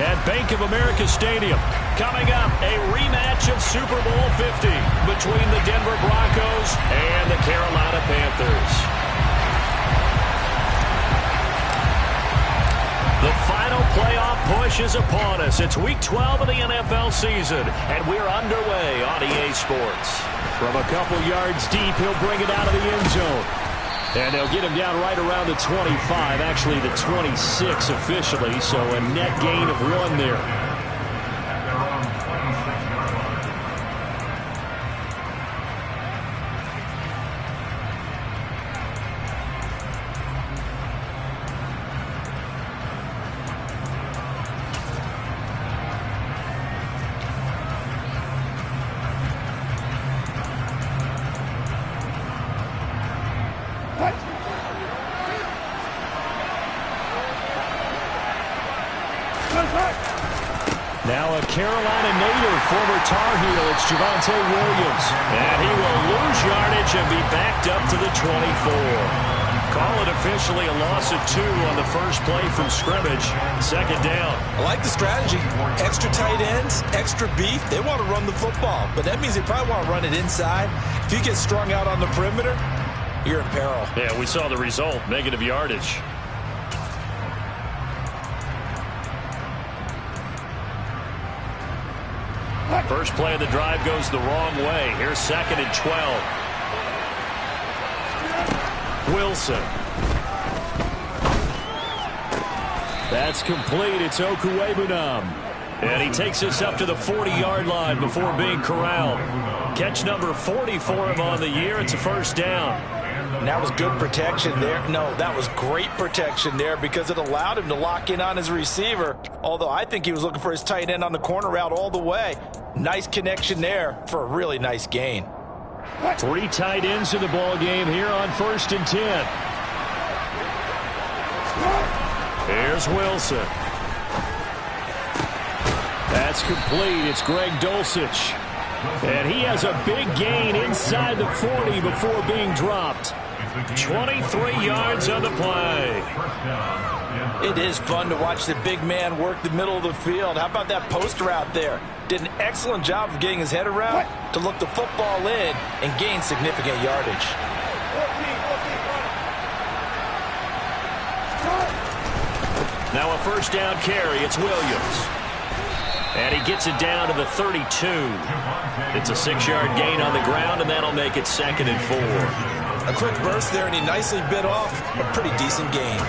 at Bank of America Stadium. Coming up, a rematch of Super Bowl 50 between the Denver Broncos and the Carolina Panthers. The final playoff push is upon us. It's Week 12 of the NFL season, and we're underway on EA Sports. From a couple yards deep, he'll bring it out of the end zone. And they'll get him down right around the 25, actually the 26 officially, so a net gain of 1 there. Now a Carolina native, former Tar Heel, it's Javonte Williams. And he will lose yardage and be backed up to the 24. Call it officially a loss of 2 on the first play from scrimmage. Second down. I like the strategy. Extra tight ends, extra beef. They want to run the football, but that means they probably want to run it inside. If you get strung out on the perimeter, you're in peril. Yeah, we saw the result, negative yardage. First play of the drive goes the wrong way. Here's 2nd and 12. Wilson. That's complete. It's Okuwebunam. And he takes us up to the 40-yard line before being corralled. Catch number 40 for him on the year. It's a first down. And that was good protection there. No, that was great protection there because it allowed him to lock in on his receiver. Although I think he was looking for his tight end on the corner route all the way. Nice connection there for a really nice gain. 3 tight ends in the ball game here on 1st and 10. Here's Wilson. That's complete. It's Greg Dulcich. And he has a big gain inside the 40 before being dropped. 23 yards on the play. It is fun to watch the big man work the middle of the field. How about that post route there? Did an excellent job of getting his head around to look the football in and gain significant yardage. Now a first down carry. It's Williams. And he gets it down to the 32. It's a 6-yard gain on the ground, and that'll make it 2nd and 4. A quick burst there, and he nicely bit off a pretty decent gain.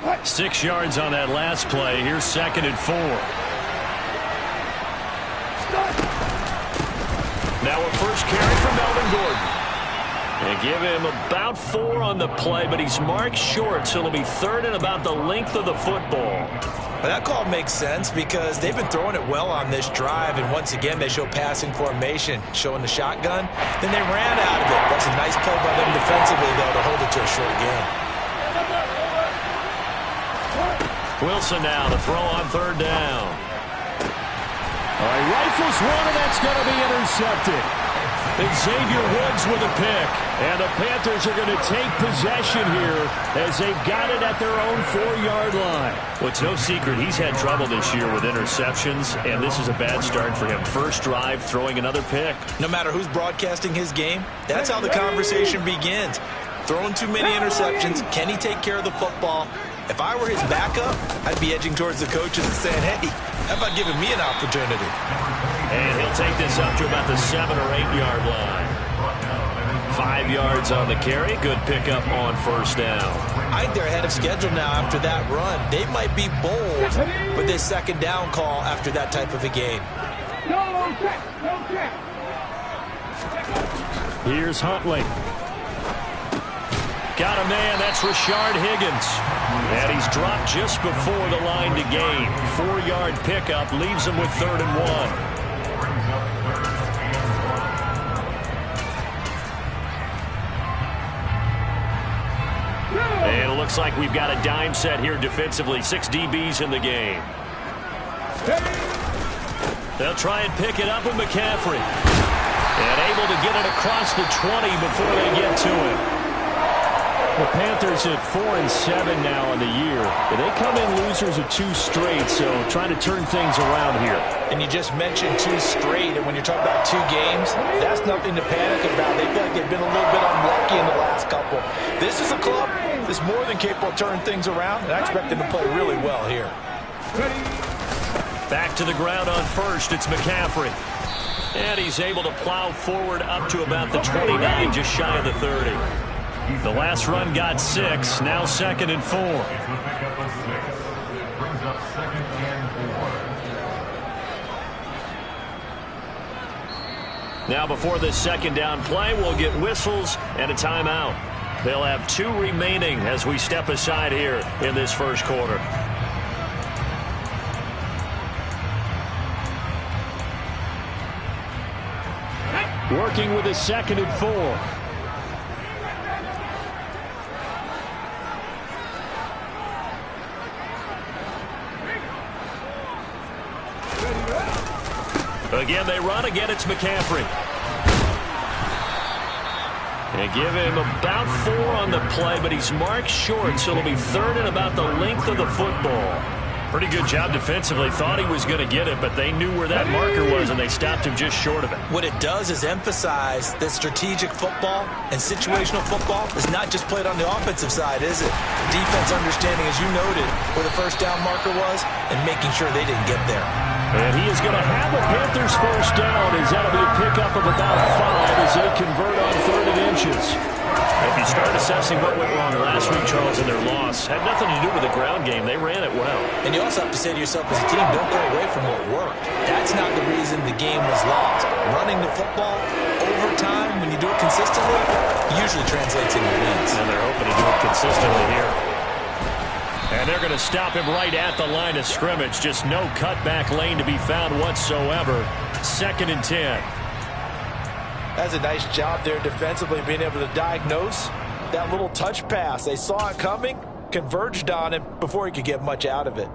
What? 6 yards on that last play. Here's 2nd and 4. Now a first carry from Melvin Gordon. And give him about 4 on the play, but he's marked short, so it'll be 3rd and about the length of the football. Well, that call makes sense because they've been throwing it well on this drive, and once again they show passing formation, showing the shotgun. Then they ran out of it. That's a nice play by them defensively, though, to hold it to a short gain. Wilson now to throw on 3rd down. All right, rifles one, and that's going to be intercepted. Xavier Woods with a pick. And the Panthers are going to take possession here as they've got it at their own 4-yard line. Well, it's no secret he's had trouble this year with interceptions, and this is a bad start for him. First drive, throwing another pick. No matter who's broadcasting his game, that's how the conversation begins. Throwing too many interceptions. Can he take care of the football? If I were his backup, I'd be edging towards the coaches and saying, hey, how about giving me an opportunity? And he'll take this up to about the 7 or 8-yard line. 5 yards on the carry. Good pickup on first down. I think they're ahead of schedule now after that run. They might be bold with this 2nd down call after that type of a game. Here's Huntley. Got a man. That's Rashard Higgins. And he's dropped just before the line to gain. 4-yard pickup leaves him with 3rd and 1. And it looks like we've got a dime set here defensively. 6 DBs in the game. They'll try and pick it up with McCaffrey. And able to get it across the 20 before they get to him. The Panthers at 4-7 now in the year. They come in losers of 2 straight, so trying to turn things around here. And you just mentioned 2 straight, and when you're talking about 2 games, that's nothing to panic about. They feel like they've been a little bit unlucky in the last couple. This is a club that's more than capable of turning things around, and I expect them to play really well here. Back to the ground on first, it's McCaffrey. And he's able to plow forward up to about the 29, just shy of the 30. The last run got 6, now 2nd and 4. Now before this 2nd down play, we'll get whistles and a timeout. They'll have 2 remaining as we step aside here in this first quarter. Working with a 2nd and 4. Again, they run. Again, it's McCaffrey. And give him about 4 on the play, but he's marked short, so it'll be 3rd and about the length of the football. Pretty good job defensively. Thought he was going to get it, but they knew where that marker was, and they stopped him just short of it. What it does is emphasize that strategic football and situational football is not just played on the offensive side, is it? Defense understanding, as you noted, where the first down marker was and making sure they didn't get there. And he is going to have the Panthers first down, as that'll be a pickup of about 5 as they convert on 3rd and inches. If you start assessing what went wrong last week, Charles, in their loss, had nothing to do with the ground game. They ran it well. And you also have to say to yourself as a team, don't go away from what worked. That's not the reason the game was lost. Running the football over time, when you do it consistently, usually translates into wins. And they're hoping to do it consistently here. And they're going to stop him right at the line of scrimmage. Just no cutback lane to be found whatsoever. 2nd and 10. That's a nice job there defensively, being able to diagnose that little touch pass. They saw it coming, converged on him before he could get much out of it.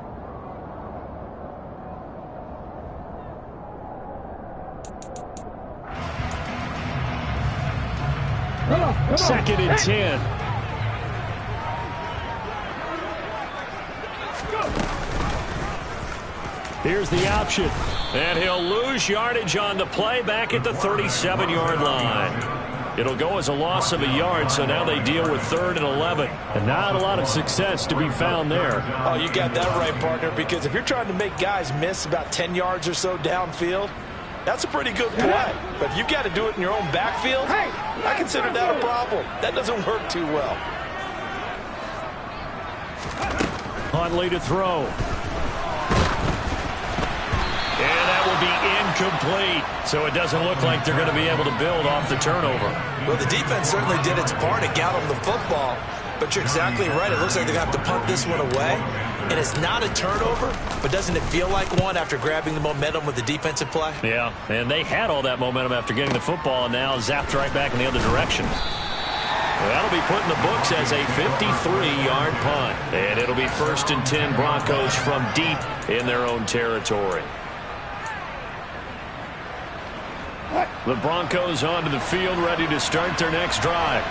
Second and 10. Here's the option. And he'll lose yardage on the play back at the 37-yard line. It'll go as a loss of a yard, so now they deal with 3rd and 11. And not a lot of success to be found there. Oh, you got that right, partner, because if you're trying to make guys miss about 10 yards or so downfield, that's a pretty good play. But if you've got to do it in your own backfield, I consider that a problem. That doesn't work too well. Huntley to throw. And that will be incomplete. So it doesn't look like they're going to be able to build off the turnover. Well, the defense certainly did its part to get on the football. But you're exactly right. It looks like they're going to have to punt this one away. And it's not a turnover, but doesn't it feel like one after grabbing the momentum with the defensive play? Yeah, and they had all that momentum after getting the football and now zapped right back in the other direction. That'll be put in the books as a 53-yard punt. And it'll be 1st and 10 Broncos from deep in their own territory. The Broncos onto the field, ready to start their next drive.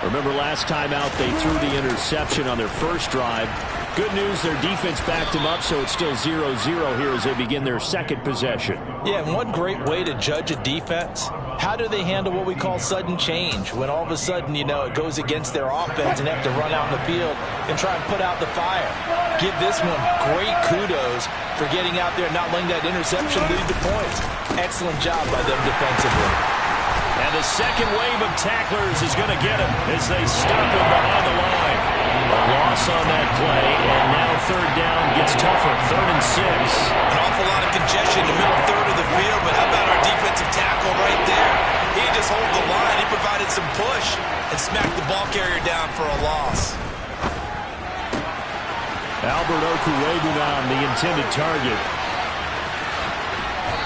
Remember last time out, they threw the interception on their first drive. Good news, their defense backed them up, so it's still 0-0 here as they begin their second possession. Yeah, and one great way to judge a defense, how do they handle what we call sudden change? When all of a sudden, you know, it goes against their offense and they have to run out in the field and try and put out the fire. Give this one great kudos for getting out there and not letting that interception lead to points. Excellent job by them defensively. And the second wave of tacklers is going to get him as they stop him behind the line. A loss on that play, and now 3rd down gets tougher, 3rd and 6. An awful lot of congestion in the middle third of the field, but how about our defensive tackle right there? He just held the line. He provided some push and smacked the ball carrier down for a loss. Albert Okwuegbunam, the intended target.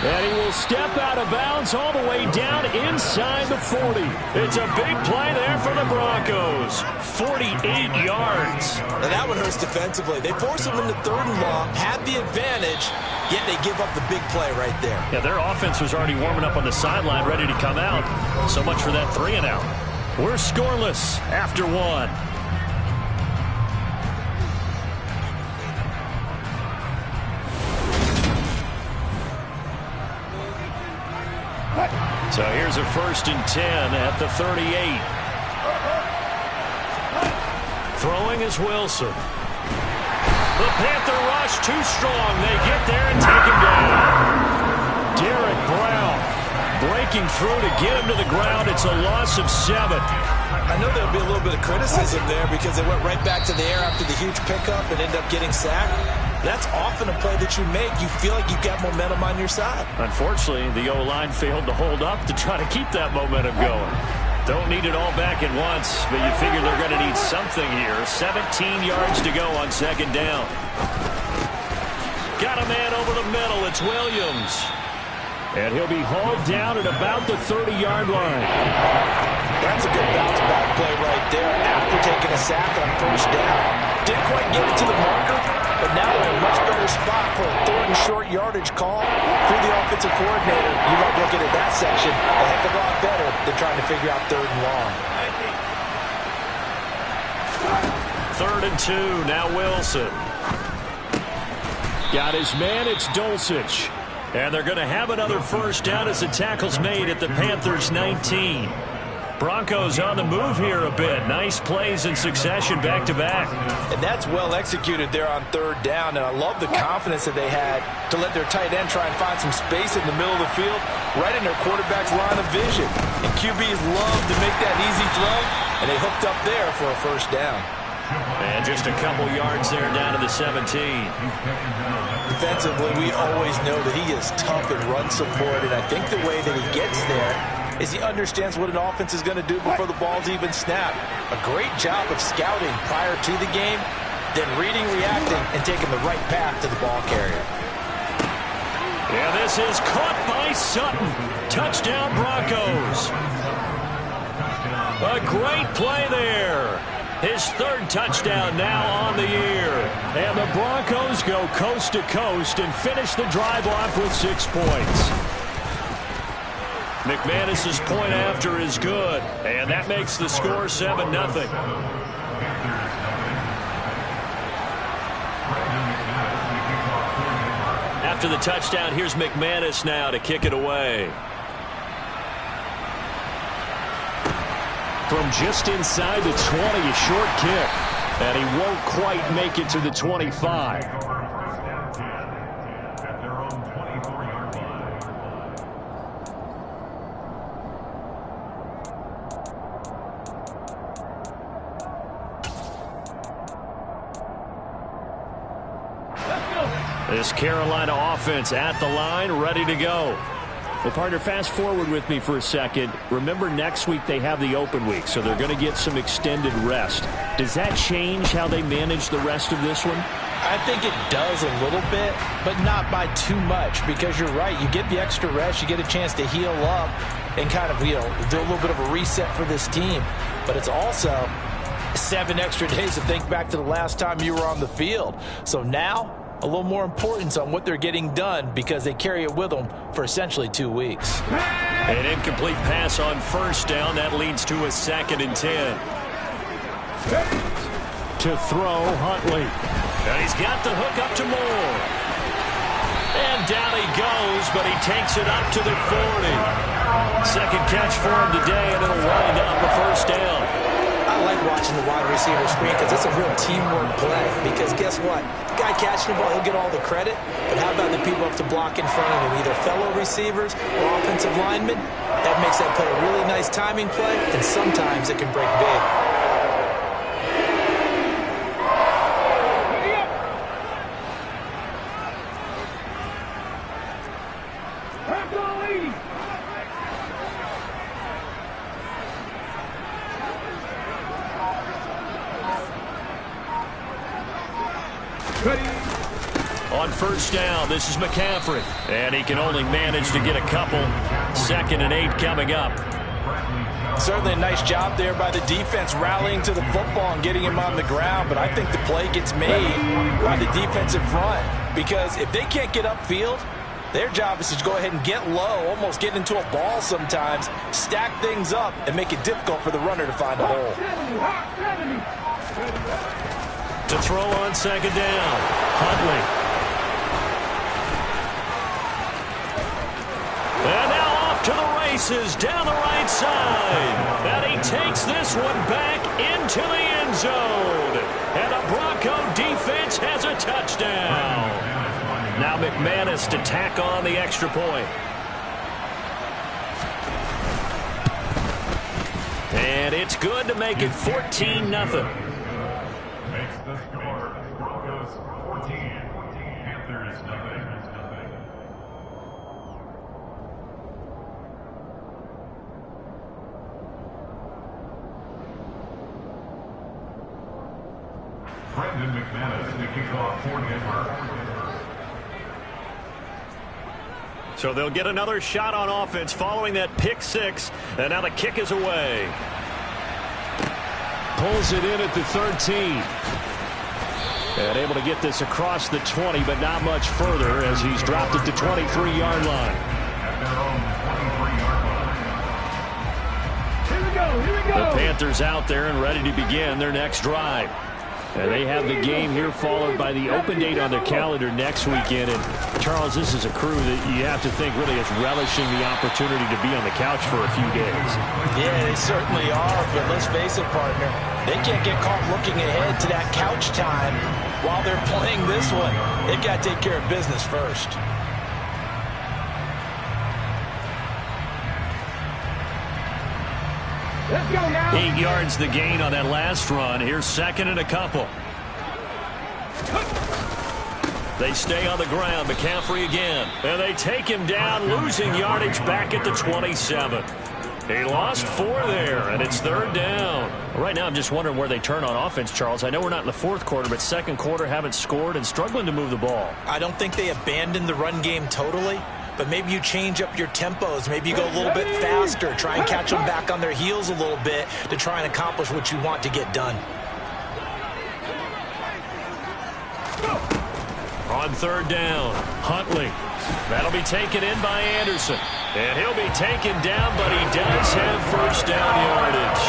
And he will step out of bounds all the way down inside the 40. It's a big play there for the Broncos. 48 yards. And that one hurts defensively. They force him into 3rd and long, had the advantage, yet they give up the big play right there. Yeah, their offense was already warming up on the sideline, ready to come out. So much for that 3 and out. We're scoreless after 1. So here's a 1st and 10 at the 38. Throwing is Wilson. The Panther rush too strong. They get there and take him down. Derek Brown breaking through to get him to the ground. It's a loss of 7. I know there'll be a little bit of criticism there because they went right back to the air after the huge pickup and ended up getting sacked. That's often a play that you make. You feel like you've got momentum on your side. Unfortunately, the O-line failed to hold up to try to keep that momentum going. Don't need it all back at once, but you figure they're going to need something here. 17 yards to go on 2nd down. Got a man over the middle. It's Williams. And he'll be hauled down at about the 30-yard line. That's a good bounce-back play right there after taking a sack on 1st down. Didn't quite get it to the marker, but now they're in a much better spot for a 3rd and short yardage call through the offensive coordinator. You might look at that section a heck of a lot better than trying to figure out 3rd and long. 3rd and 2, now Wilson. Got his man, it's Dulcich. And they're going to have another 1st down as the tackle's made at the Panthers' 19. Broncos on the move here a bit. Nice plays in succession back-to-back. And that's well executed there on 3rd down. And I love the confidence that they had to let their tight end try and find some space in the middle of the field, right in their quarterback's line of vision. And QBs love to make that easy throw, and they hooked up there for a 1st down. And just a couple yards there down to the 17. Defensively, we always know that he is tough in run support, and I think the way that he gets there is he understands what an offense is going to do before the ball's even snapped. A great job of scouting prior to the game, then reading, reacting, and taking the right path to the ball carrier. Yeah, this is caught by Sutton. Touchdown, Broncos. A great play there. His 3rd touchdown now on the year. And the Broncos go coast to coast and finish the drive off with 6 points. McManus's point after is good, and that makes the score 7-0. After the touchdown, here's McManus now to kick it away. From just inside the 20, a short kick, and he won't quite make it to the 25. This Carolina offense at the line, ready to go. Well, partner, fast forward with me for a second. Remember, next week they have the open week, so they're going to get some extended rest. Does that change how they manage the rest of this one? I think it does a little bit, but not by too much, because you're right. You get the extra rest, you get a chance to heal up and kind of, do a little bit of a reset for this team. But it's also 7 extra days to think back to the last time you were on the field. So now, a little more importance on what they're getting done because they carry it with them for essentially 2 weeks. An incomplete pass on 1st down. That leads to a 2nd and 10. To throw, Huntley. And he's got the hook up to Moore. And down he goes, but he takes it up to the 40. 2nd catch for him today, and it'll wind up a 1st down. I like watching the wide receiver screen because it's a real teamwork play. Because guess what? The guy catching the ball, he'll get all the credit. But how about the people up to block in front of him, either fellow receivers or offensive linemen? That makes that play a really nice timing play, and sometimes it can break big. On first down, this is McCaffrey. And he can only manage to get a couple. 2nd and 8 coming up. Certainly a nice job there by the defense rallying to the football and getting him on the ground. But I think the play gets made by the defensive front. Because if they can't get upfield, their job is to go ahead and get low, almost get into a ball sometimes, stack things up, and make it difficult for the runner to find a hole. To throw on 2nd down, Huntley. And now off to the races down the right side. And he takes this one back into the end zone. And the Bronco defense has a touchdown. Now McManus to tack on the extra point. And it's good to make it 14-0. Makes the score. Broncos 14. Panthers nothing. Brendan McManus to kick off for Denver. So they'll get another shot on offense following that pick 6. And now the kick is away. Pulls it in at the 13. And able to get this across the 20, but not much further as he's dropped it to 23-yard line. At their own 23-yard line. Here we go. The Panthers out there and ready to begin their next drive. And they have the game here followed by the open date on their calendar next weekend. And Charles, this is a crew that you have to think really is relishing the opportunity to be on the couch for a few days. Yeah, they certainly are, but let's face it, partner. They can't get caught looking ahead to that couch time while they're playing this one. They've got to take care of business first. Let's go now. 8 yards the gain on that last run. Here's 2nd and a couple. They stay on the ground. McCaffrey again. And they take him down, losing yardage back at the 27. He lost 4 there, and it's 3rd down. Right now, I'm just wondering where they turn on offense, Charles. I know we're not in the 4th quarter, but 2nd quarter haven't scored and struggling to move the ball. I don't think they abandoned the run game totally, but maybe you change up your tempos. Maybe you go a little bit faster. Try and catch them back on their heels a little bit to try and accomplish what you want to get done. On 3rd down, Huntley. That'll be taken in by Anderson. And he'll be taken down, but he does have first down yardage.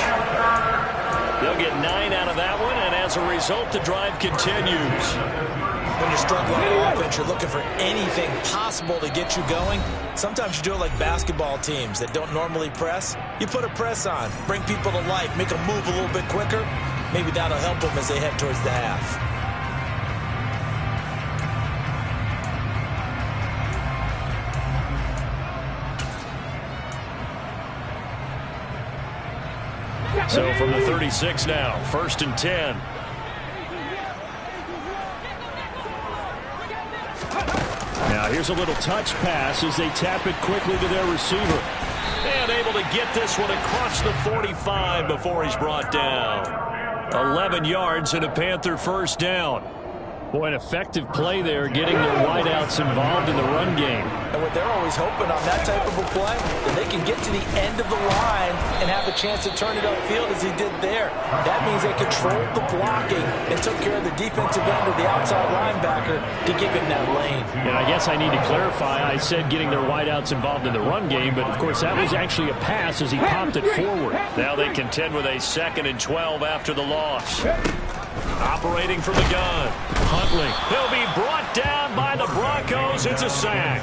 They'll get 9 out of that one, and as a result, the drive continues. When you're struggling on offense, you're looking for anything possible to get you going. Sometimes you do it like basketball teams that don't normally press. You put a press on, bring people to life, make them move a little bit quicker. Maybe that'll help them as they head towards the half. So from the 36 now, 1st and 10. Now here's a little touch pass as they tap it quickly to their receiver. And able to get this one across the 45 before he's brought down. 11 yards and a Panther first down. Boy, an effective play there, getting their wideouts involved in the run game. And what they're always hoping on that type of a play, that they can get to the end of the line and have a chance to turn it upfield as he did there. That means they controlled the blocking and took care of the defensive end of the outside linebacker to give him that lane. And I guess I need to clarify, I said getting their wideouts involved in the run game, but of course that was actually a pass as he popped it forward. Now they contend with a 2nd and 12 after the loss. Operating from the gun, Huntley. He'll be brought down by the Broncos. It's a sack.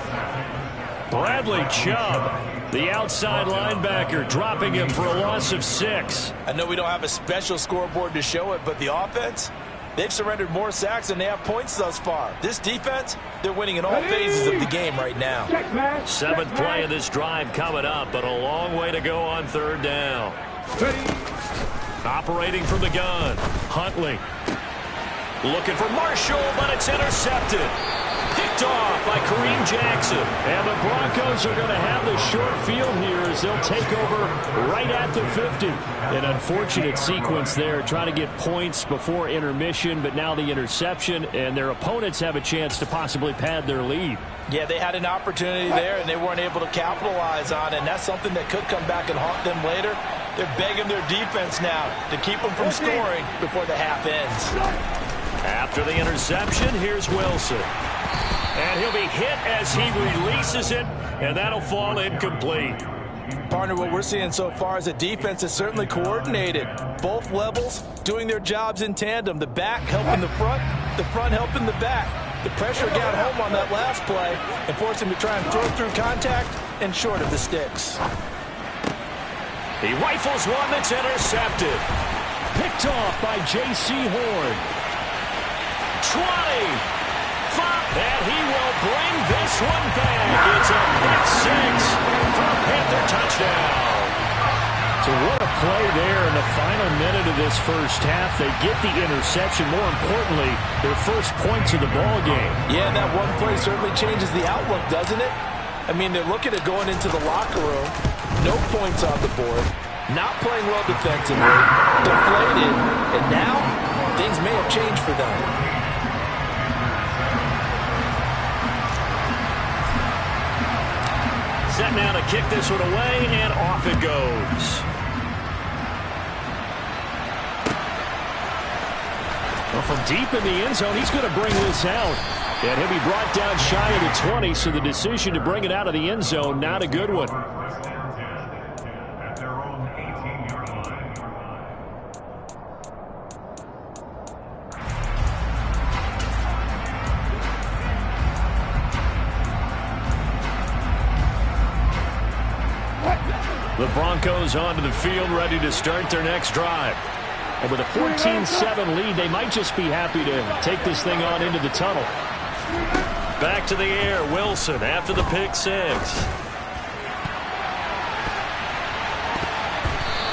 Bradley Chubb, the outside linebacker, dropping him for a loss of 6. I know we don't have a special scoreboard to show it, but the offense, they've surrendered more sacks than they have points thus far. This defense, they're winning in all phases of the game right now. 7th play of this drive coming up, but a long way to go on 3rd down. Operating from the gun, Huntley. Looking for Marshall, but it's intercepted. Picked Picked off by Kareem Jackson. And the Broncos are going to have the short field here as they'll take over right at the 50. An unfortunate sequence there, trying to get points before intermission, but now the interception, and their opponents have a chance to possibly pad their lead. Yeah, they had an opportunity there, and they weren't able to capitalize on it, and that's something that could come back and haunt them later. They're begging their defense now to keep them from scoring before the half ends. After the interception, here's Wilson. And he'll be hit as he releases it, and that'll fall incomplete. Partner, what we're seeing so far is the defense is certainly coordinated. Both levels doing their jobs in tandem. The back helping the front helping the back. The pressure got home on that last play and forced him to try and throw through contact and short of the sticks. He rifles one that's intercepted. Picked off by J.C. Horn. 20. And he will bring this one back. It's a pick six for a Panther touchdown. So what a play there in the final minute of this first half. They get the interception. More importantly, their first points of the ball game. Yeah, that one play certainly changes the outlook, doesn't it? I mean, they're looking at going into the locker room. No points on the board. Not playing well defensively. Deflated. And now, things may have changed for them. Set now to kick this one away, and off it goes. Well, from deep in the end zone, he's going to bring this out. And he'll be brought down shy of the 20, so the decision to bring it out of the end zone, not a good one. At their own 18-yard line. The Broncos onto the field, ready to start their next drive. And with a 14-7 lead, they might just be happy to take this thing on into the tunnel. Back to the air, Wilson after the pick six.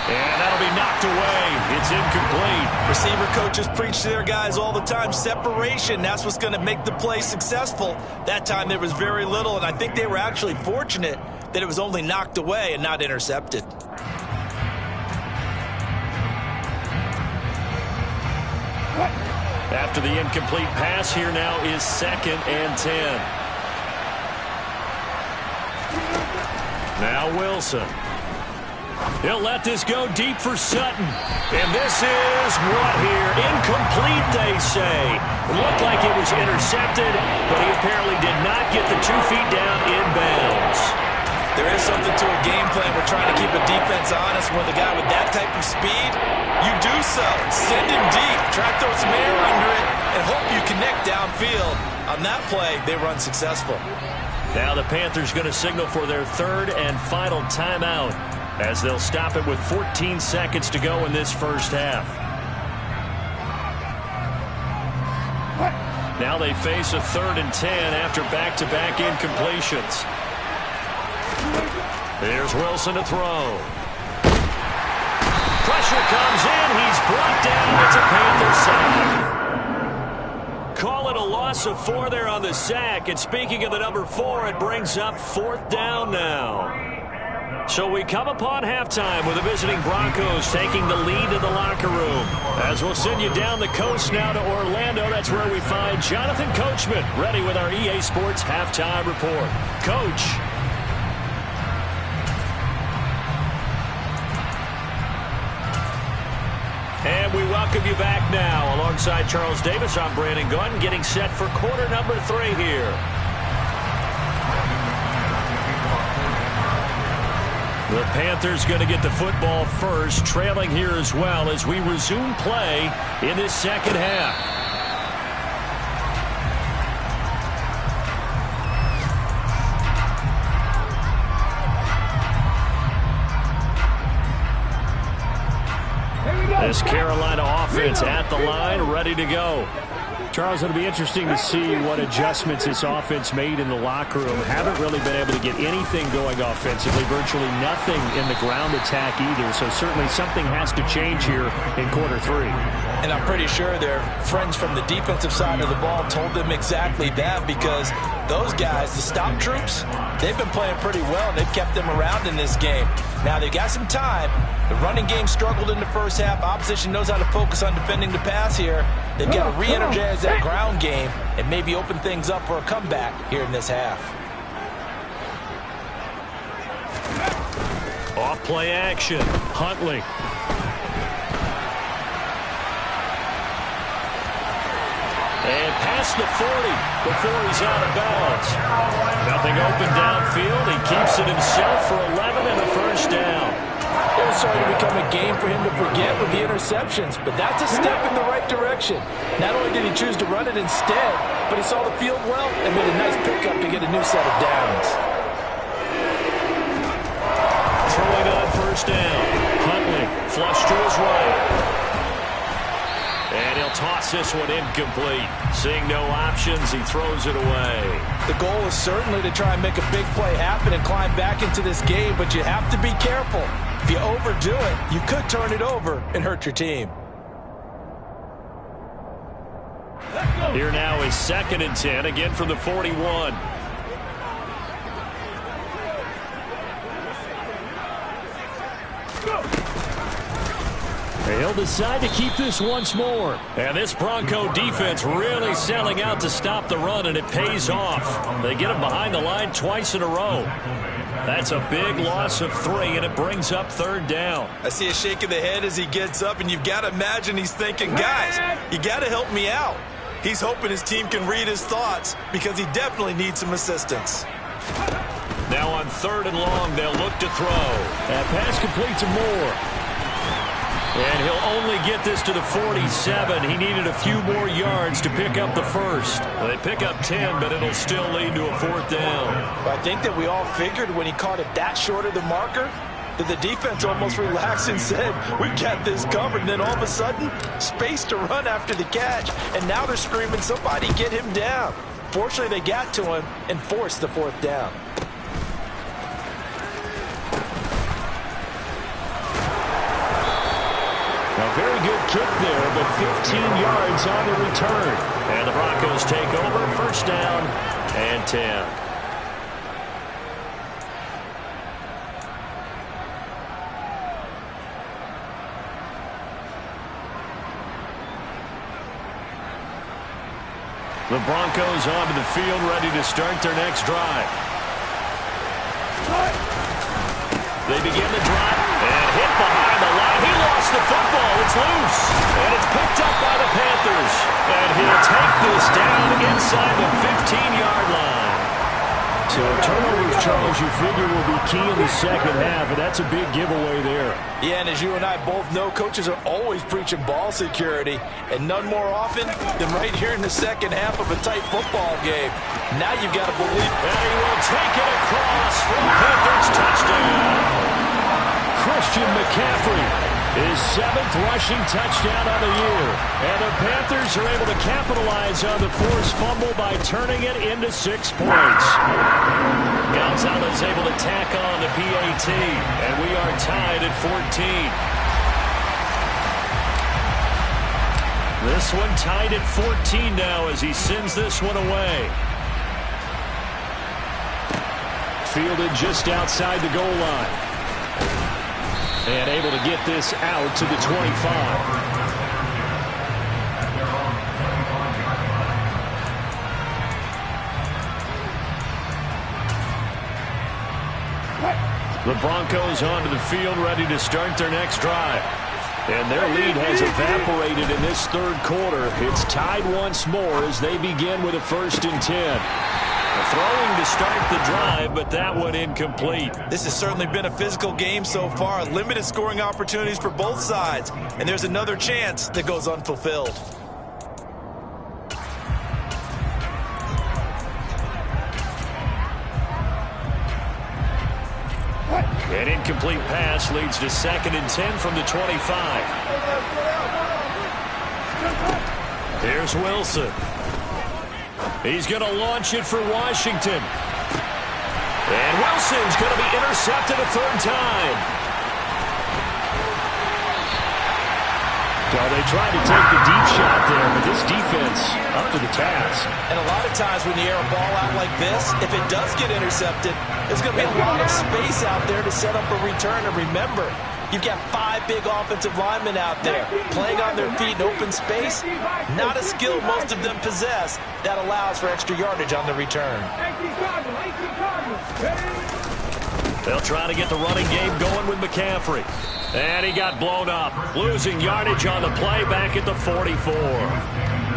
And that'll be knocked away. It's incomplete. Receiver coaches preach to their guys all the time. Separation, that's what's going to make the play successful. That time there was very little, and I think they were actually fortunate that it was only knocked away and not intercepted. After the incomplete pass, here now is 2nd and 10. Now Wilson. He'll let this go deep for Sutton. And this is what here? Incomplete, they say. It looked like it was intercepted, but he apparently did not get the 2 feet down in bounds. There is something to a game plan. We're trying to keep a defense honest. With a guy with that type of speed, you do so. Send him deep. Try to throw some air under it and hope you connect downfield. On that play, they run successful. Now the Panthers going to signal for their 3rd and final timeout as they'll stop it with 14 seconds to go in this first half. Now they face a 3rd and 10 after back-to-back incompletions. Here's Wilson to throw. Pressure comes in. He's brought down. It's a Panther sack. Call it a loss of 4 there on the sack. And speaking of the number 4, it brings up 4th down now. So we come upon halftime with the visiting Broncos taking the lead in the locker room. As we'll send you down the coast now to Orlando, that's where we find Jonathan Coachman ready with our EA Sports Halftime Report. Coach. And we welcome you back now. Alongside Charles Davis, I'm Brandon Gunn, getting set for quarter number 3 here. The Panthers going to get the football first, trailing here as well as we resume play in this second half. This Carolina offense at the line, ready to go. Charles, it'll be interesting to see what adjustments this offense made in the locker room. Haven't really been able to get anything going offensively, virtually nothing in the ground attack either, so certainly something has to change here in quarter 3. And I'm pretty sure their friends from the defensive side of the ball told them exactly that, because those guys, the stop troops, they've been playing pretty well, and they've kept them around in this game. Now, they got some time. The running game struggled in the first half. Opposition knows how to focus on defending the pass here. They've got to re-energize that ground game and maybe open things up for a comeback here in this half. Off-play action. Huntley. And past the 40 before he's out of bounds. Nothing open downfield. He keeps it himself for 11 and a first down. It was starting to become a game for him to forget with the interceptions, but that's a step in the right direction. Not only did he choose to run it instead, but he saw the field well and made a nice pickup to get a new set of downs. Throwing on first down. Huntley flush to his right. And he'll toss this one incomplete. Seeing no options, he throws it away. The goal is certainly to try and make a big play happen and climb back into this game, but you have to be careful. If you overdo it, you could turn it over and hurt your team. Here now is 2nd and 10, again from the 41. He'll decide to keep this once more. And this Bronco defense really selling out to stop the run, and it pays off. They get him behind the line twice in a row. That's a big loss of 3, and it brings up 3rd down. I see a shake of the head as he gets up, and you've got to imagine he's thinking, guys, you got to help me out. He's hoping his team can read his thoughts, because he definitely needs some assistance. Now on 3rd and long, they'll look to throw. That pass complete to Moore. And he'll only get this to the 47. He needed a few more yards to pick up the first. Well, they pick up 10, but it'll still lead to a 4th down. I think that we all figured when he caught it that short of the marker that the defense almost relaxed and said, we got this covered. And then all of a sudden, space to run after the catch. And now they're screaming, somebody get him down. Fortunately, they got to him and forced the 4th down. A very good kick there, but 15 yards on the return. And the Broncos take over, 1st down and 10. The Broncos onto the field, ready to start their next drive. They begin the drive and hit behind the line. He lost the football. It's loose. And it's picked up by the Panthers. And he'll take this down inside the 15-yard line. So turnovers, Charles, you figure will be key in the second half, and that's a big giveaway there. Yeah, and as you and I both know, coaches are always preaching ball security, and none more often than right here in the second half of a tight football game. Now you've got to believe. And he will take it across for the Panthers touchdown. Christian McCaffrey, his 7th rushing touchdown of the year. And the Panthers are able to capitalize on the forced fumble by turning it into 6 points. Gonzalez able to tack on the PAT, and we are tied at 14. This one tied at 14 now as he sends this one away. Fielded just outside the goal line. And able to get this out to the 25. The Broncos onto the field, ready to start their next drive. And their lead has evaporated in this 3rd quarter. It's tied once more as they begin with a 1st and 10. Throwing to start the drive, but that one incomplete. This has certainly been a physical game so far. Limited scoring opportunities for both sides. And there's another chance that goes unfulfilled. An incomplete pass leads to 2nd and 10 from the 25. Here's Wilson. He's going to launch it for Washington. And Wilson's going to be intercepted a 3rd time. So they tried to take the deep shot there, but this defense up to the task. And a lot of times when you air a ball out like this, if it does get intercepted, there's going to be a lot of space out there to set up a return. And remember, you've got 5 big offensive linemen out there playing on their feet in open space. Not a skill most of them possess that allows for extra yardage on the return. They'll try to get the running game going with McCaffrey. And he got blown up, losing yardage on the play back at the 44.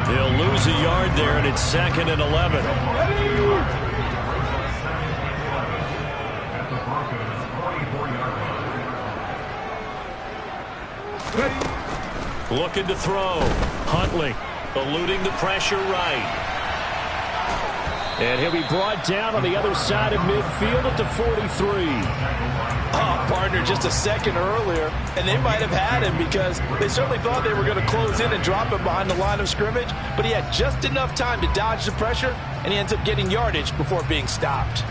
They'll lose a yard there, and it's 2nd and 11. Looking to throw. Huntley eluding the pressure right. And he'll be brought down on the other side of midfield at the 43. Oh, partner, just a second earlier, and they might have had him because they certainly thought they were going to close in and drop him behind the line of scrimmage, but he had just enough time to dodge the pressure, and he ends up getting yardage before being stopped.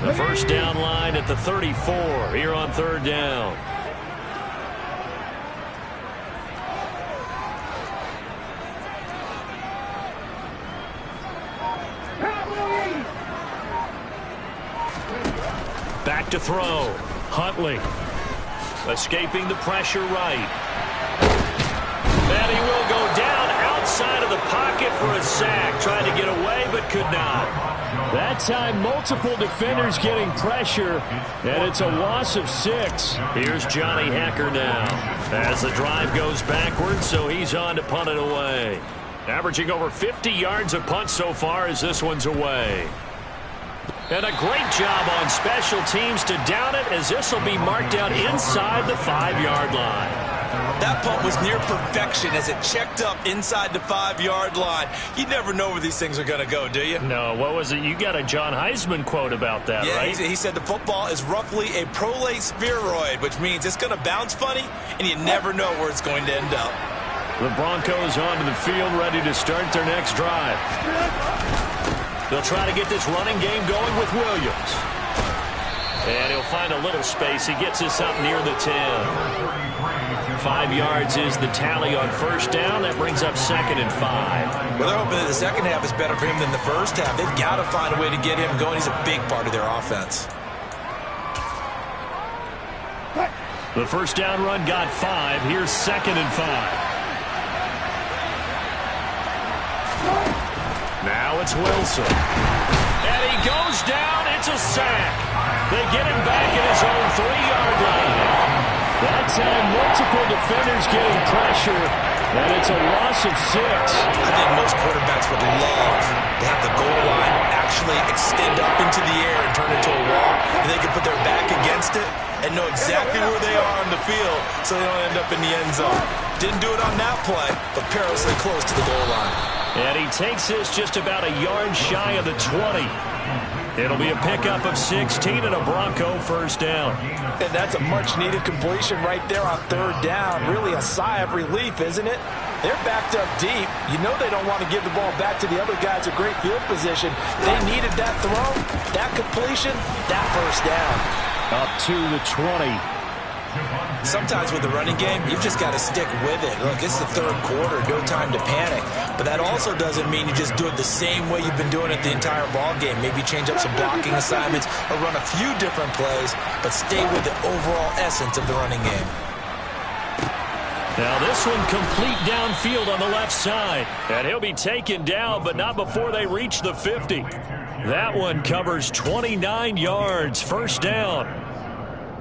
The first down line at the 34 here on 3rd down. Back to throw. Huntley escaping the pressure right. And he will go down outside of the pocket for a sack. Trying to get away, but could not. That time, multiple defenders getting pressure, and it's a loss of 6. Here's Johnny Hekker now as the drive goes backwards, so he's on to punt it away. Averaging over 50 yards a punt so far as this one's away. And a great job on special teams to down it, as this will be marked out inside the 5-yard line. That punt was near perfection as it checked up inside the 5-yard line. You never know where these things are going to go, do you? No, what was it? You got a John Heisman quote about that, right? He said the football is roughly a prolate spheroid, which means it's going to bounce funny, and you never know where it's going to end up. The Broncos onto the field, ready to start their next drive. They'll try to get this running game going with Williams. And he'll find a little space. He gets us up near the 10. 5 yards is the tally on first down. That brings up 2nd and 5. Well, they're hoping that the second half is better for him than the first half. They've got to find a way to get him going. He's a big part of their offense. The first down run got 5. Here's 2nd and 5. Now it's Wilson. And he goes down. It's a sack. They get him back at his own 3-yard line. That time, multiple defenders getting pressure, and it's a loss of 6. I think most quarterbacks would love to have the goal line actually extend up into the air and turn into a wall, and they can put their back against it and know exactly where they are on the field so they don't end up in the end zone. Didn't do it on that play, but perilously close to the goal line. And he takes this just about a yard shy of the 20. It'll be a pickup of 16 and a Bronco first down. And that's a much-needed completion right there on 3rd down. Really a sigh of relief, isn't it? They're backed up deep. You know they don't want to give the ball back to the other guys in great field position. They needed that throw, that completion, that first down. Up to the 20. Sometimes with the running game, you've just got to stick with it. Look, it's the 3rd quarter, no time to panic. But that also doesn't mean you just do it the same way you've been doing it the entire ball game. Maybe change up some blocking assignments or run a few different plays, but stay with the overall essence of the running game. Now this one complete downfield on the left side. And he'll be taken down, but not before they reach the 50. That one covers 29 yards, first down.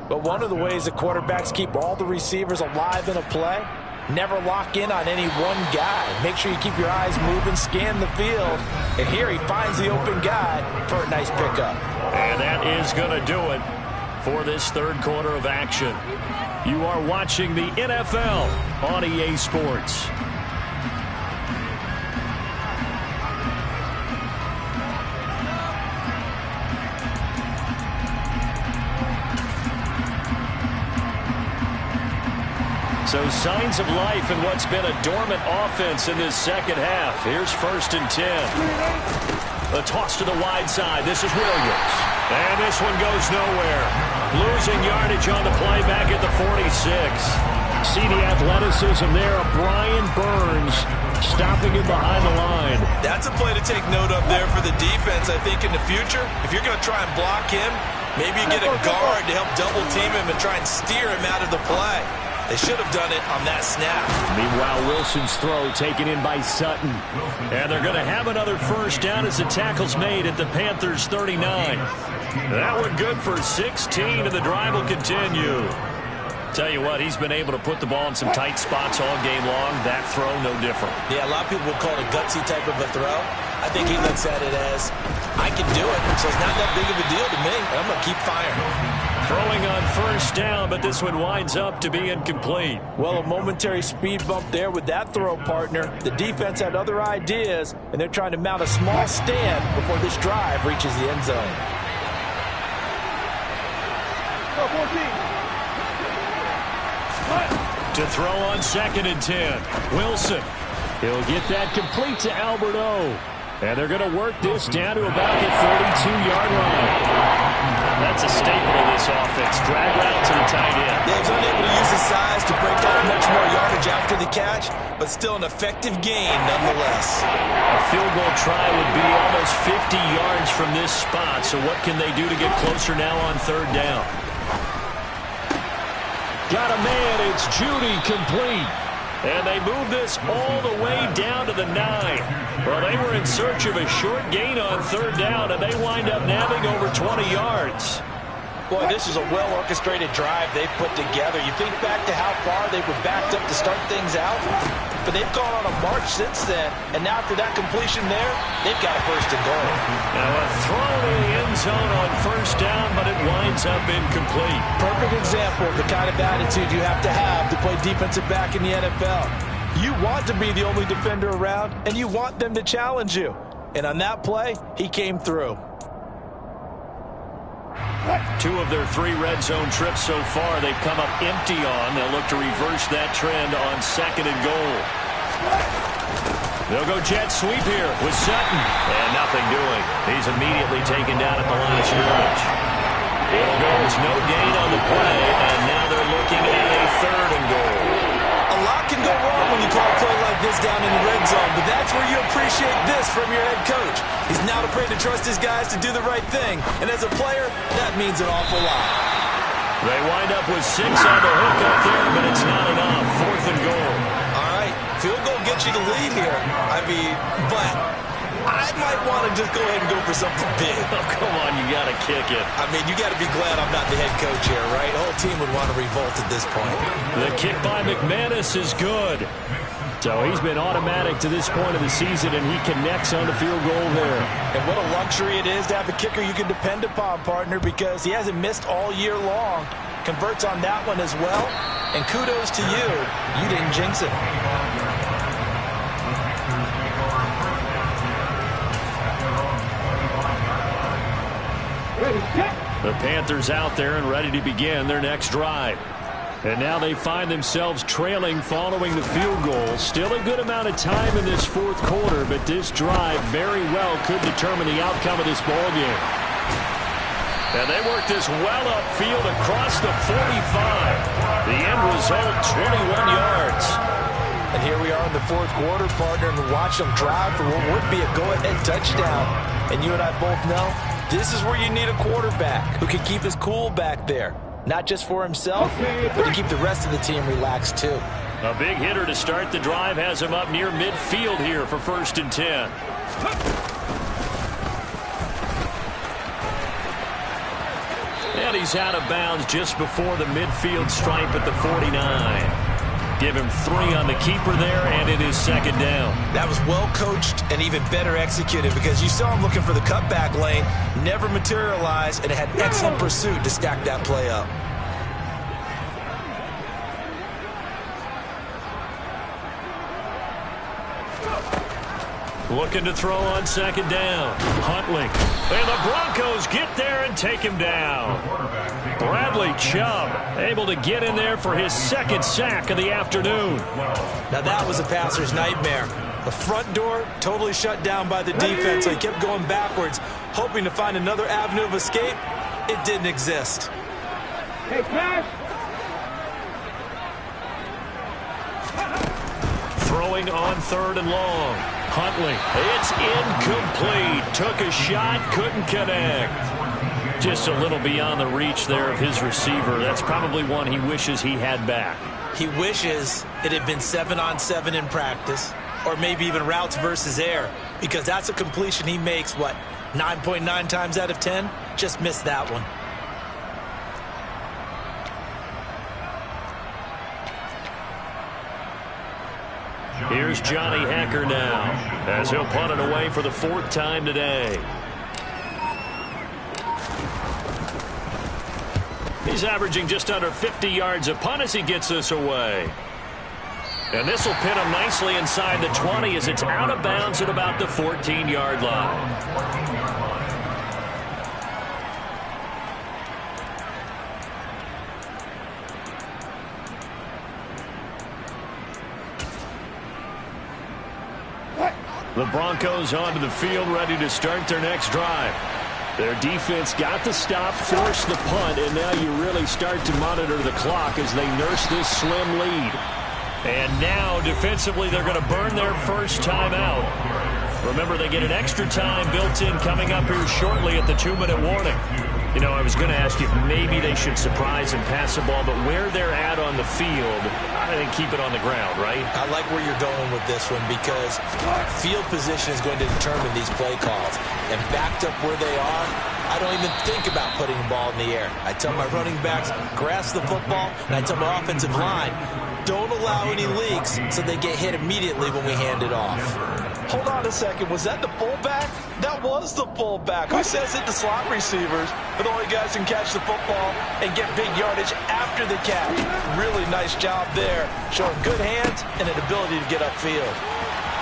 But one of the ways the quarterbacks keep all the receivers alive in a play, never lock in on any one guy. Make sure you keep your eyes moving, scan the field. And here he finds the open guy for a nice pickup. And that is going to do it for this 3rd quarter of action. You are watching the NFL on EA Sports. So signs of life in what's been a dormant offense in this second half. Here's 1st and 10. The toss to the wide side. This is Williams. And this one goes nowhere. Losing yardage on the play back at the 46. See the athleticism there of Brian Burns stopping it behind the line. That's a play to take note of there for the defense, I think, in the future. If you're going to try and block him, maybe you get a guard to help double team him and try and steer him out of the play. They should have done it on that snap. Meanwhile, Wilson's throw taken in by Sutton. And they're going to have another first down as the tackle's made at the Panthers' 39. That one good for 16, and the drive will continue. Tell you what, he's been able to put the ball in some tight spots all game long. That throw, no different. Yeah, a lot of people will call it a gutsy type of a throw. I think he looks at it as, I can do it, so it's not that big of a deal to me. I'm going to keep firing. Throwing on first down, but this one winds up to be incomplete. Well, a momentary speed bump there with that throw, partner. The defense had other ideas, and they're trying to mount a small stand before this drive reaches the end zone. To throw on 2nd and 10. Wilson. He'll get that complete to Albert O. And they're going to work this down to about the 42-yard line. That's a staple of this offense. Drag route to the tight end. Yeah, he's unable to use his size to break up much more yardage after the catch, but still an effective gain nonetheless. A field goal try would be almost 50 yards from this spot, so what can they do to get closer now on 3rd down? Got a man, it's Judy, complete. And they move this all the way down to the 9. Well, they were in search of a short gain on 3rd down, and they wind up nabbing over 20 yards. Boy, this is a well-orchestrated drive they've put together. You think back to how far they were backed up to start things out, but they've gone on a march since then, and now after that completion there, they've got a 1st and goal. Now a throw in the end zone on 1st down, but it winds up incomplete. Perfect example of the kind of attitude you have to play defensive back in the NFL. You want to be the only defender around, and you want them to challenge you. And on that play, he came through. 2 of their 3 red zone trips so far, they've come up empty on. They'll look to reverse that trend on 2nd and goal. They'll go jet sweep here with Sutton. And nothing doing. He's immediately taken down at the line of scrimmage. It goes no gain on the play, and now they're looking at a 3rd and goal. A lot can go wrong when you call a play like this down in the red zone, but that's where you appreciate this from your head coach. He's not afraid to trust his guys to do the right thing, and as a player, that means an awful lot. They wind up with 6 on the hook up there, but it's not enough. 4th and goal. All right, field goal gets you the lead here. I mean, but I might want to just go ahead and go for something big. Oh, come on, you got to kick it. I mean, you got to be glad I'm not the head coach here, right? The whole team would want to revolt at this point. The kick by McManus is good. So he's been automatic to this point of the season, and he connects on the field goal there. And what a luxury it is to have a kicker you can depend upon, partner, because he hasn't missed all year long. Converts on that one as well. And kudos to you. You didn't jinx it. The Panthers out there and ready to begin their next drive. And now they find themselves trailing following the field goal. Still a good amount of time in this 4th quarter, but this drive very well could determine the outcome of this ball game. And they work this well upfield across the 45. The end result, 21 yards. And here we are in the 4th quarter, partner, and watch them drive for what would be a go-ahead touchdown. And you and I both know this is where you need a quarterback who can keep his cool back there. Not just for himself, but to keep the rest of the team relaxed, too. A big hitter to start the drive has him up near midfield here for 1st and 10. And he's out of bounds just before the midfield stripe at the 49. Give him 3 on the keeper there, and it is 2nd down. That was well coached and even better executed because you saw him looking for the cutback lane, never materialized, and it had excellent pursuit to stack that play up. Looking to throw on 2nd down. Huntley. And the Broncos get there and take him down. Bradley Chubb able to get in there for his 2nd sack of the afternoon. Now that was a passer's nightmare. The front door totally shut down by the defense. So he kept going backwards, hoping to find another avenue of escape. It didn't exist. Hey, Cash! Throwing on 3rd and long. Huntley. It's incomplete. Took a shot, couldn't connect. Just a little beyond the reach there of his receiver. That's probably one he wishes he had back. He wishes it had been 7-on-7 in practice, or maybe even routes versus air, because that's a completion he makes, 9.9 times out of 10? Just missed that one. Here's Johnny Hacker now, as he'll punt it away for the 4th time today. He's averaging just under 50 yards a punt as he gets this away. And this will pin him nicely inside the 20 as it's out of bounds at about the 14-yard line. The Broncos onto the field, ready to start their next drive. Their defense got the stop, forced the punt, and now you really start to monitor the clock as they nurse this slim lead. And now, defensively, they're going to burn their first timeout. Remember, they get an extra time built in coming up here shortly at the 2-minute warning. You know, I was going to ask you if maybe they should surprise and pass the ball, but where they're at on the field, I think keep it on the ground, right? I like where you're going with this one because field position is going to determine these play calls. And backed up where they are, I don't even think about putting the ball in the air. I tell my running backs, grasp the football, and I tell my offensive line, don't allow any leaks so they get hit immediately when we hand it off. Hold on a second. Was that the fullback? That was the fullback. Who says it? The slot receivers are the only guys who can catch the football and get big yardage after the catch. Really nice job there, showing good hands and an ability to get upfield.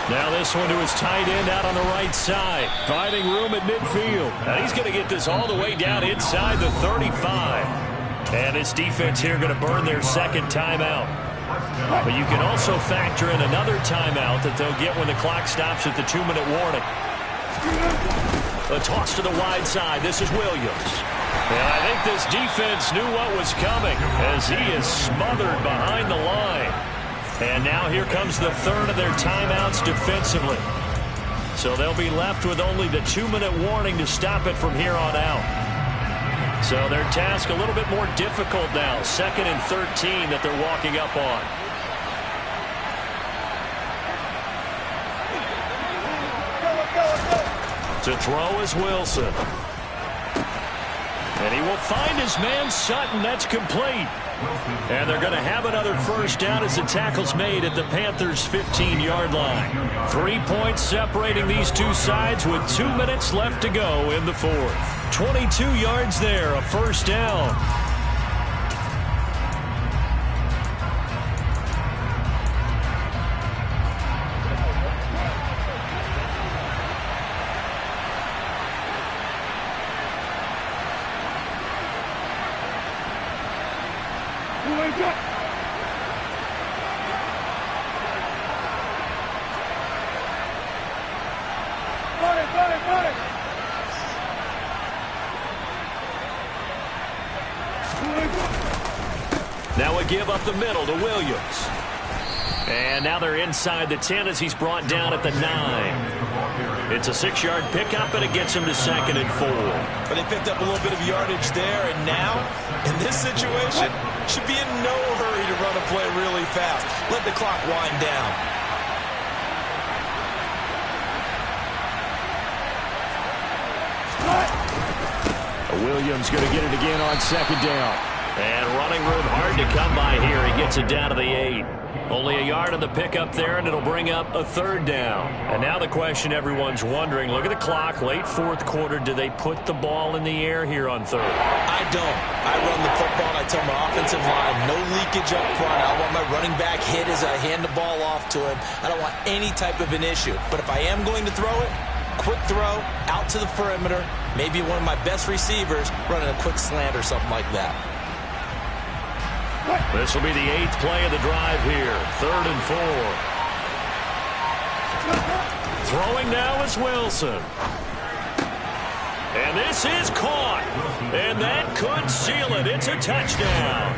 Now this one to his tight end out on the right side, finding room at midfield. And he's going to get this all the way down inside the 35. And his defense here going to burn their second timeout. But you can also factor in another timeout that they'll get when the clock stops at the 2-minute warning. A toss to the wide side. This is Williams. And I think this defense knew what was coming as he is smothered behind the line. And now here comes the third of their timeouts defensively. So they'll be left with only the 2-minute warning to stop it from here on out. So their task a little bit more difficult now. 2nd and 13 that they're walking up on. To throw is Wilson. And he will find his man Sutton. That's complete. And they're going to have another first down as the tackle's made at the Panthers' 15-yard line. 3 points separating these two sides with 2 minutes left to go in the 4th. 22 yards there, a first down. Now a give up the middle to Williams. And now they're inside the 10 as he's brought down at the 9. It's a 6-yard pickup, and it gets him to 2nd and 4. But they picked up a little bit of yardage there, and now, in this situation, should be in no hurry to run a play really fast. Let the clock wind down. Williams going to get it again on 2nd down. And running room hard to come by here. He gets it down to the 8. Only a yard on the pickup there, and it'll bring up a 3rd down. And now the question everyone's wondering, look at the clock, late 4th quarter. Do they put the ball in the air here on 3rd? I don't. I run the football, and I tell my offensive line, no leakage up front. I want my running back hit as I hand the ball off to him. I don't want any type of an issue. But if I am going to throw it, quick throw, out to the perimeter, maybe one of my best receivers running a quick slant or something like that. This will be the 8th play of the drive here. 3rd and 4. Throwing now is Wilson. And this is caught. And that could seal it. It's a touchdown.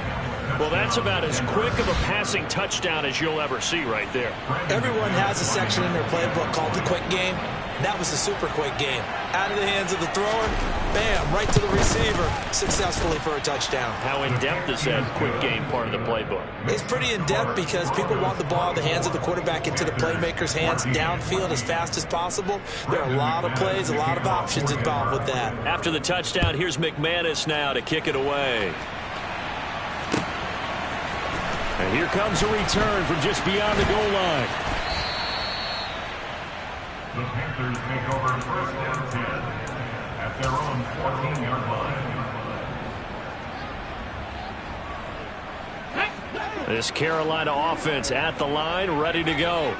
Well, that's about as quick of a passing touchdown as you'll ever see right there. Everyone has a section in their playbook called the quick game. That was a super quick game. Out of the hands of the thrower, bam, right to the receiver, successfully for a touchdown. How in-depth is that quick game part of the playbook? It's pretty in-depth because people want the ball in the hands of the quarterback into the playmaker's hands downfield as fast as possible. There are a lot of plays, a lot of options involved with that. After the touchdown, here's McManus now to kick it away. And here comes a return from just beyond the goal line. The Panthers take over first down 10 at their own 14-yard line. This Carolina offense at the line, ready to go.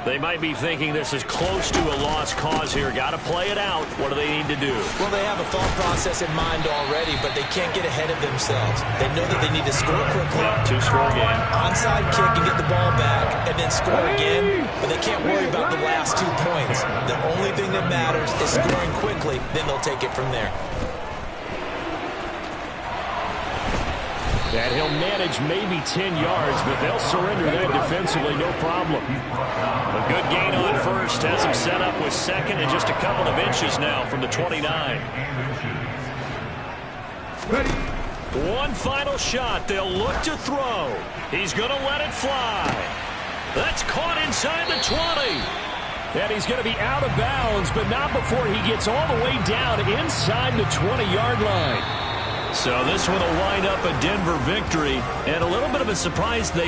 They might be thinking this is close to a lost cause here. Got to play it out. What do they need to do? Well, they have a thought process in mind already, but they can't get ahead of themselves. They know that they need to score quickly. Two-score game. Onside kick and get the ball back, and then score again. But they can't worry about the last 2 points. The only thing that matters is scoring quickly. Then they'll take it from there. And he'll manage maybe 10 yards, but they'll surrender that defensively, no problem. A good gain on first has him set up with second and just a couple of inches now from the 29. One final shot. They'll look to throw. He's going to let it fly. That's caught inside the 20. And he's going to be out of bounds, but not before he gets all the way down inside the 20-yard line. So this one will wind up a Denver victory, and a little bit of a surprise they